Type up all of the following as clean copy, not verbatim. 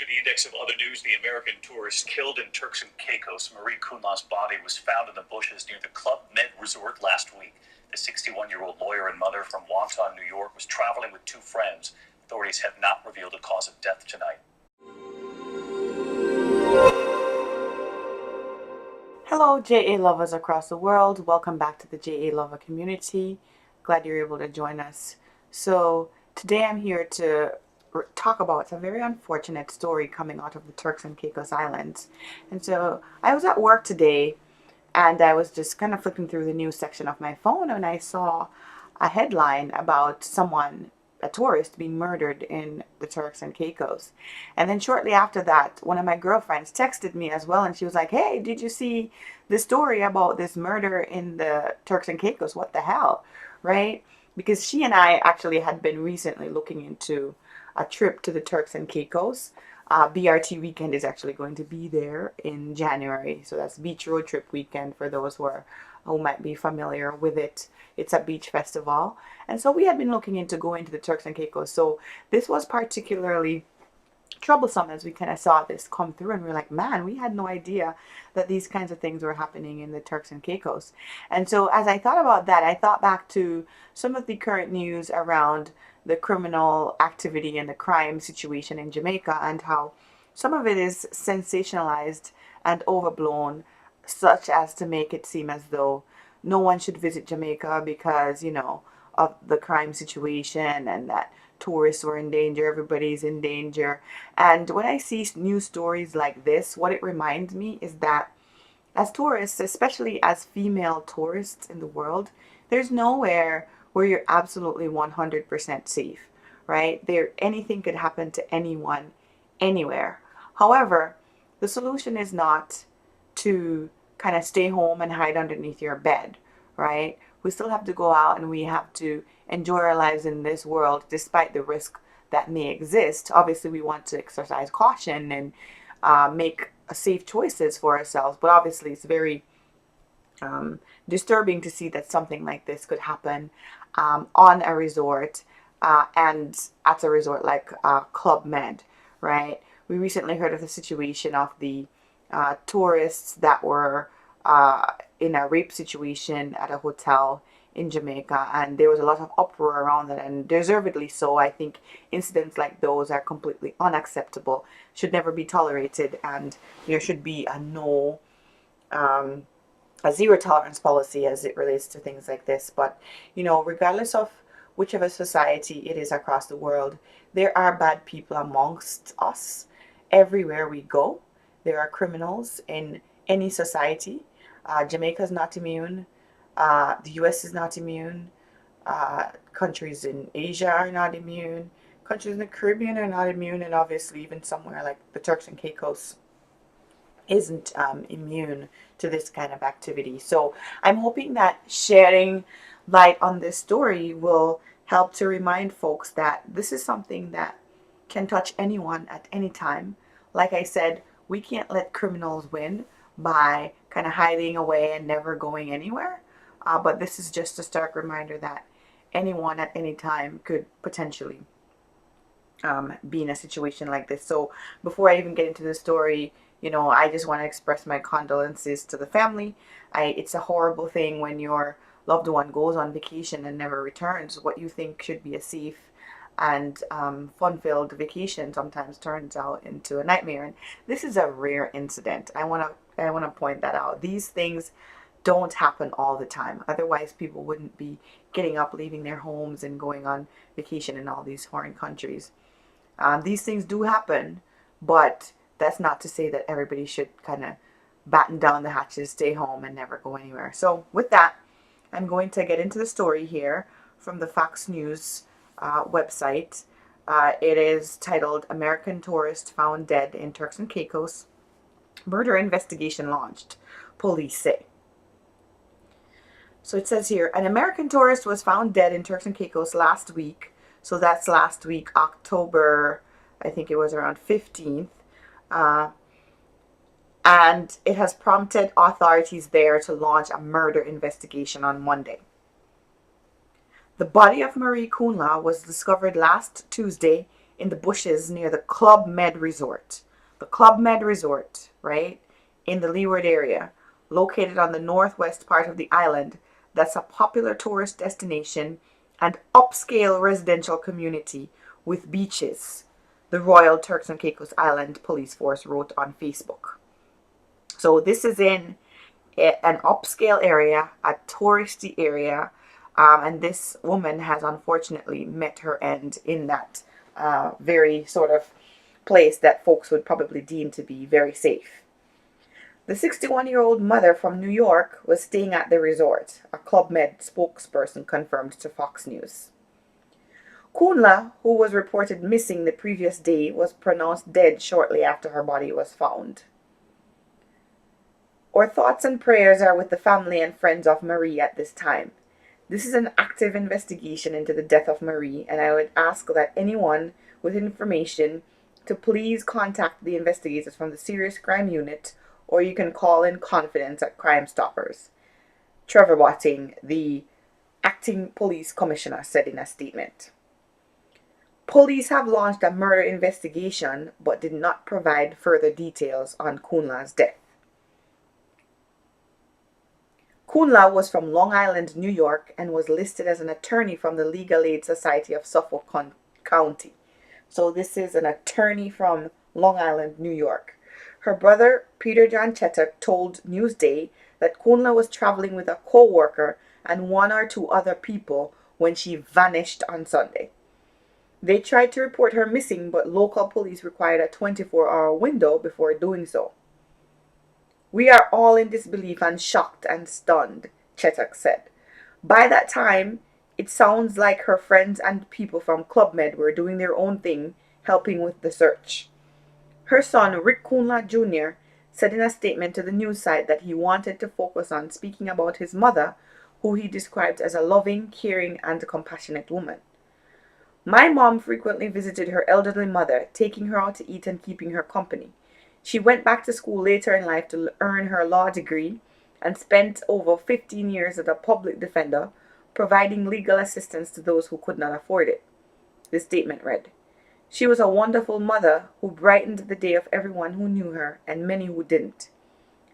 To the index of other news, the American tourist killed in Turks and Caicos, Marie Kunla's body was found in the bushes near the Club Med resort last week. The 61-year-old lawyer and mother from Wonton, New York, was traveling with two friends. Authorities have not revealed the cause of death tonight. Hello, JA lovers across the world. Welcome back to the JA lover community. Glad you're able to join us. So, today I'm here to talk about a very unfortunate story coming out of the Turks and Caicos Islands. And so, I was at work today and I was just kind of flipping through the news section of my phone and I saw a headline about someone, a tourist, being murdered in the Turks and Caicos. And then shortly after that, one of my girlfriends texted me as well and she was like, "Hey, did you see the story about this murder in the Turks and Caicos? What the hell?" Right? Because she and I actually had been recently looking into a trip to the Turks and Caicos. BRT weekend is actually going to be there in January. So that's Beach Road Trip weekend for those who might be familiar with it. It's a beach festival. And so we had been looking into going to the Turks and Caicos. So this was particularly troublesome as we kind of saw this come through and we're like, man, we had no idea that these kinds of things were happening in the Turks and Caicos. And so as I thought about that, I thought back to some of the current news around the criminal activity and the crime situation in Jamaica and how some of it is sensationalized and overblown, such as to make it seem as though no one should visit Jamaica because, of the crime situation and that tourists were in danger, everybody's in danger. And when I see news stories like this, what it reminds me is that as tourists, especially as female tourists in the world, there's nowhere where you're absolutely 100% safe, right? Anything could happen to anyone, anywhere. However, the solution is not to kind of stay home and hide underneath your bed, right? We still have to go out and we have to enjoy our lives in this world despite the risk that may exist. Obviously, we want to exercise caution and make safe choices for ourselves, but obviously it's very disturbing to see that something like this could happen on a resort and at a resort like Club Med, right? We recently heard of the situation of the tourists that were in a rape situation at a hotel in Jamaica, and there was a lot of uproar around that, and deservedly so. I think incidents like those are completely unacceptable, should never be tolerated, and there should be a zero tolerance policy as it relates to things like this. But regardless of whichever society it is across the world, there are bad people amongst us everywhere we go. There are criminals in any society. Jamaica is not immune. The US is not immune. Countries in Asia are not immune. Countries in the Caribbean are not immune. And obviously, even somewhere like the Turks and Caicos isn't immune to this kind of activity. So I'm hoping that sharing light on this story will help to remind folks that this is something that can touch anyone at any time. Like I said, we can't let criminals win by kind of hiding away and never going anywhere. But this is just a stark reminder that anyone at any time could potentially be in a situation like this. So before I even get into the story, I just want to express my condolences to the family. It's a horrible thing when your loved one goes on vacation and never returns. What you think should be a safe and fun-filled vacation sometimes turns out into a nightmare. And this is a rare incident. I want to point that out. These things don't happen all the time. Otherwise, people wouldn't be getting up, leaving their homes, and going on vacation in all these foreign countries. These things do happen, but that's not to say that everybody should kind of batten down the hatches, stay home, and never go anywhere. So with that, I'm going to get into the story here from the Fox News website. It is titled "American Tourist Found Dead in Turks and Caicos. Murder Investigation Launched, Police Say." So it says here, an American tourist was found dead in Turks and Caicos last week. So that's last week, October, I think it was around 15th. And it has prompted authorities there to launch a murder investigation on Monday. The body of Marie Kunla was discovered last Tuesday in the bushes near the Club Med Resort. The Club Med Resort, right, in the Leeward area, located on the northwest part of the island, that's a popular tourist destination and upscale residential community with beaches, the Royal Turks and Caicos Island Police Force wrote on Facebook. So this is in an upscale area, a touristy area, and this woman has unfortunately met her end in that very sort of place that folks would probably deem to be very safe. The 61-year-old mother from New York was staying at the resort, a Club Med spokesperson confirmed to Fox News. Kunla, who was reported missing the previous day, was pronounced dead shortly after her body was found. Our thoughts and prayers are with the family and friends of Marie at this time. This is an active investigation into the death of Marie, and I would ask that anyone with information to please contact the investigators from the Serious Crime Unit, or you can call in confidence at Crime Stoppers. Trevor Watting, the acting police commissioner, said in a statement. Police have launched a murder investigation but did not provide further details on Kunla's death. Kunla was from Long Island, New York, and was listed as an attorney from the Legal Aid Society of Suffolk County. So this is an attorney from Long Island, New York. Her brother, Peter John Chetak, told Newsday that Kunla was traveling with a co-worker and one or two other people when she vanished on Sunday. They tried to report her missing, but local police required a 24-hour window before doing so. We are all in disbelief and shocked and stunned, Chetak said. By that time, it sounds like her friends and people from Club Med were doing their own thing, helping with the search. Her son, Rick Kunla Jr., said in a statement to the news site that he wanted to focus on speaking about his mother, who he described as a loving, caring, and compassionate woman. My mom frequently visited her elderly mother, taking her out to eat and keeping her company. She went back to school later in life to earn her law degree and spent over 15 years as a public defender, providing legal assistance to those who could not afford it. The statement read, "She was a wonderful mother who brightened the day of everyone who knew her and many who didn't.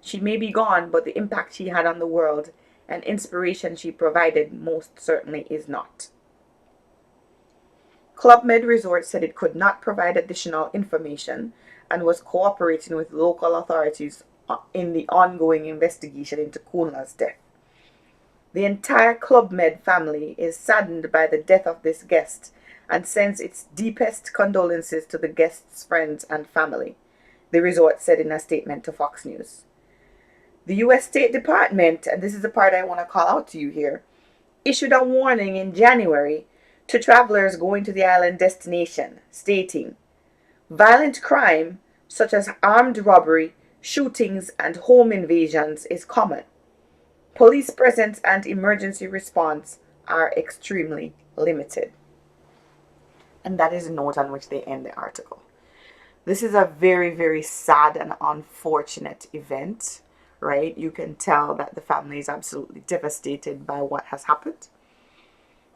She may be gone, but the impact she had on the world and inspiration she provided most certainly is not." Club Med Resort said it could not provide additional information and was cooperating with local authorities in the ongoing investigation into Kunla's death. The entire Club Med family is saddened by the death of this guest and sends its deepest condolences to the guest's friends and family, the resort said in a statement to Fox News. The U.S. State Department, and this is the part I want to call out to you here, issued a warning in January to travelers going to the island destination, stating, "Violent crime, such as armed robbery, shootings, and home invasions, is common. Police presence and emergency response are extremely limited." And that is a note on which they end the article. This is a very, very sad and unfortunate event, right? You can tell that the family is absolutely devastated by what has happened.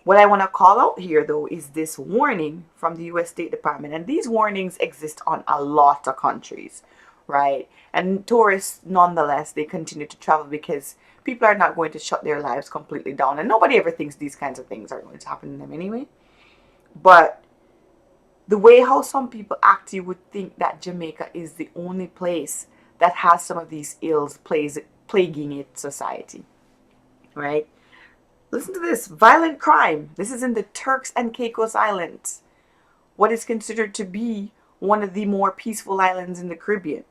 What I want to call out here, though, is this warning from the U.S. State Department. And these warnings exist on a lot of countries, right? And tourists, nonetheless, they continue to travel because people are not going to shut their lives completely down. And nobody ever thinks these kinds of things are going to happen to them anyway. But the way how some people act, you would think that Jamaica is the only place that has some of these ills plaguing its society, right? Listen to this. Violent crime. This is in the Turks and Caicos Islands, what is considered to be one of the more peaceful islands in the Caribbean.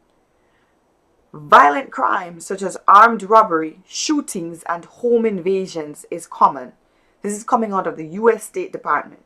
Violent crime such as armed robbery, shootings, and home invasions is common. This is coming out of the U.S. State Department.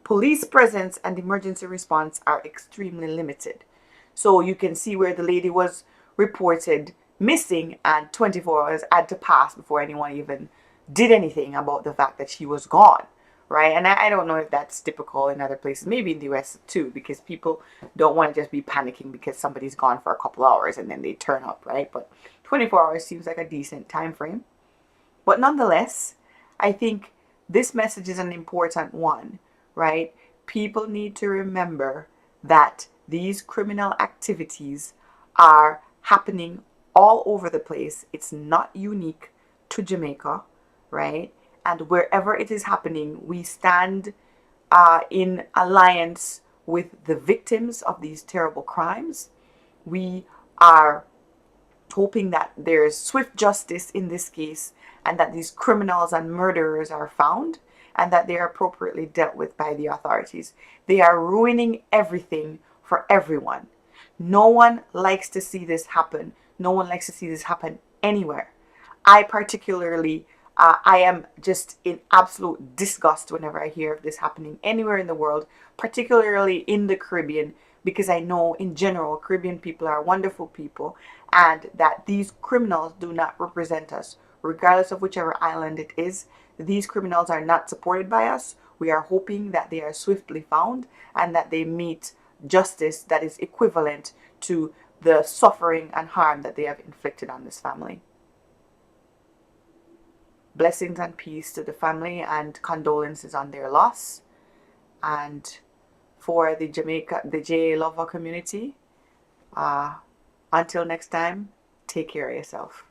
Police presence and emergency response are extremely limited. So you can see where the lady was reported missing and 24 hours had to pass before anyone even did anything about the fact that she was gone, right? And I don't know if that's typical in other places, maybe in the US too, because people don't want to just be panicking because somebody's gone for a couple hours and then they turn up, right? But 24 hours seems like a decent time frame. But nonetheless, I think this message is an important one, right? People need to remember that these criminal activities are happening all over the place. It's not unique to Jamaica, right? And wherever it is happening, we stand in alliance with the victims of these terrible crimes. We are hoping that there's swift justice in this case and that these criminals and murderers are found and that they are appropriately dealt with by the authorities. They are ruining everything for everyone. No one likes to see this happen. No one likes to see this happen anywhere. I particularly, I am just in absolute disgust whenever I hear of this happening anywhere in the world, particularly in the Caribbean, because I know in general Caribbean people are wonderful people and that these criminals do not represent us. Regardless of whichever island it is, these criminals are not supported by us. We are hoping that they are swiftly found and that they meet justice that is equivalent to the suffering and harm that they have inflicted on this family. Blessings and peace to the family and condolences on their loss. And for the JA Lover community, until next time, take care of yourself.